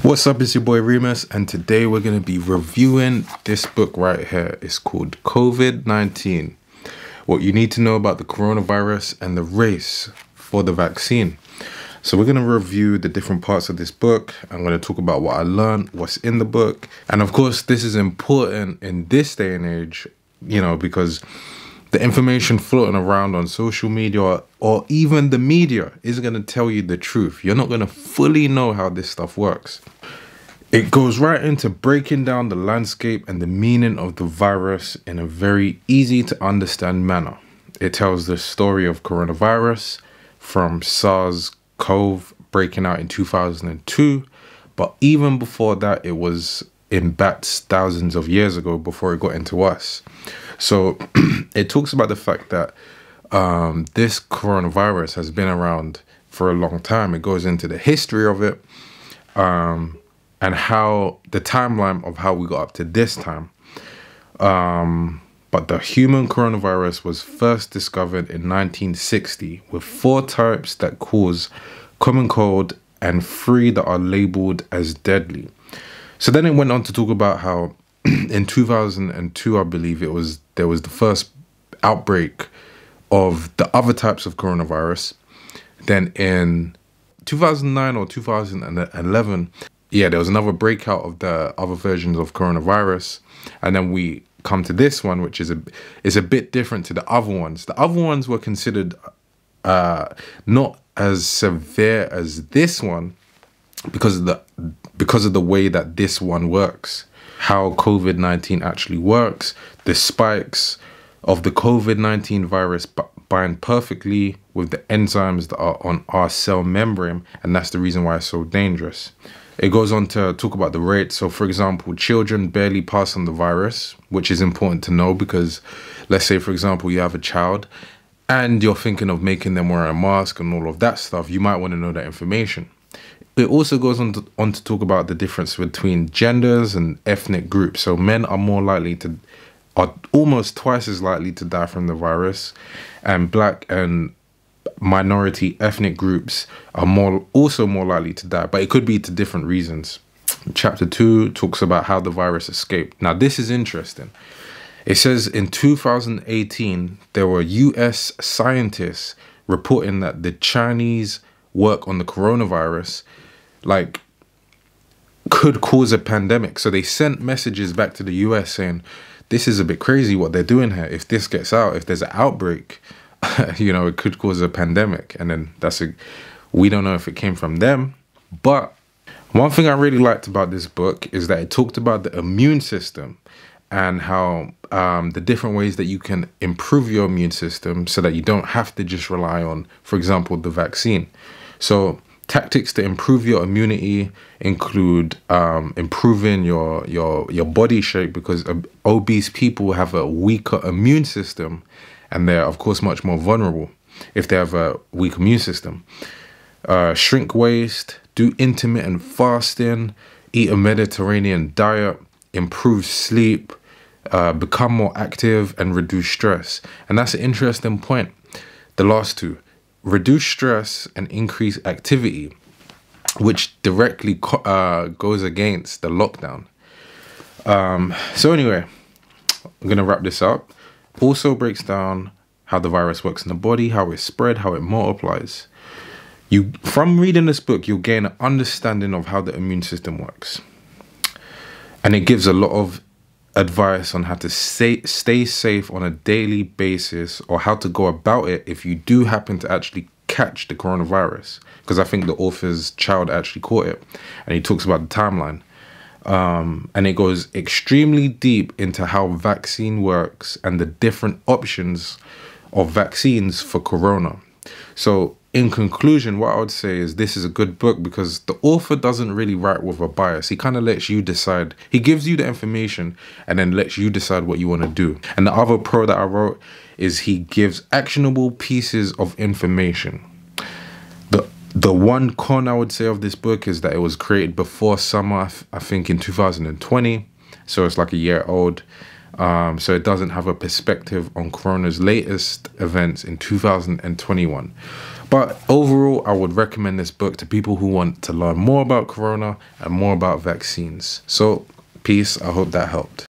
What's up, it's your boy Reemus, and today we're going to be reviewing this book right here. It's called Covid-19, What You Need to Know About the Coronavirus and the Race for the Vaccine. So we're going to review the different parts of this book. I'm going to talk about what I learned, what's in the book. And of course, this is important in this day and age, because the information floating around on social media or even the media isn't going to tell you the truth. You're not going to fully know how this stuff works. It goes right into breaking down the landscape and the meaning of the virus in a very easy to understand manner. It tells the story of coronavirus from SARS-CoV breaking out in 2002. But even before that, it was in bats thousands of years ago before it got into us. So it talks about the fact that this coronavirus has been around for a long time. It goes into the history of it and how the timeline of how we got up to this time. But the human coronavirus was first discovered in 1960 with 4 types that cause common cold and 3 that are labeled as deadly. So then it went on to talk about how in 2002, I believe there was the first outbreak of the other types of coronavirus. Then in 2009 or 2011, there was another breakout of the other versions of coronavirus. And then we come to this one, which is a bit different to the other ones. The other ones were considered not as severe as this one because of the way that this one works. How COVID-19 actually works. The spikes of the COVID-19 virus bind perfectly with the enzymes that are on our cell membrane, and that's the reason why it's so dangerous. It goes on to talk about the rate. So, for example, children barely pass on the virus, which is important to know because, let's say, for example, you have a child and you're thinking of making them wear a mask and all of that stuff. You might want to know that information. It also goes on to talk about the difference between genders and ethnic groups. So men are almost twice as likely to die from the virus, and black and minority ethnic groups are also more likely to die, but it could be to different reasons. Chapter 2 talks about how the virus escaped. Now, this is interesting. It says in 2018, there were US scientists reporting that the Chinese work on the coronavirus could cause a pandemic. So they sent messages back to the US saying, this is a bit crazy what they're doing here. If this gets out, if there's an outbreak, it could cause a pandemic. And then we don't know if it came from them. But one thing I really liked about this book is that it talked about the immune system and how the different ways that you can improve your immune system so that you don't have to just rely on, for example, the vaccine. So tactics to improve your immunity include improving your body shape, because obese people have a weaker immune system and they're, of course, much more vulnerable if they have a weak immune system. Shrink waist, do intermittent fasting, eat a Mediterranean diet, improve sleep, become more active and reduce stress. And that's an interesting point, the last two. Reduce stress and increase activity, which directly goes against the lockdown. So anyway, I'm gonna wrap this up. Also breaks down how the virus works in the body, how it's spread, how it multiplies. From reading this book, you'll gain an understanding of how the immune system works, and it gives a lot of advice on how to stay safe on a daily basis, or how to go about it if you do happen to actually catch the coronavirus, because I think the author's child actually caught it, and he talks about the timeline, and it goes extremely deep into how vaccine works and the different options of vaccines for corona. So in conclusion, what I would say is this is a good book because the author doesn't really write with a bias. He kind of lets you decide. He gives you the information and then lets you decide what you want to do. And the other pro that I wrote is he gives actionable pieces of information. The one con I would say of this book is that it was created before summer, I think in 2020. So it's like a year old. So it doesn't have a perspective on Corona's latest events in 2021. But overall, I would recommend this book to people who want to learn more about corona and more about vaccines. So peace. I hope that helped.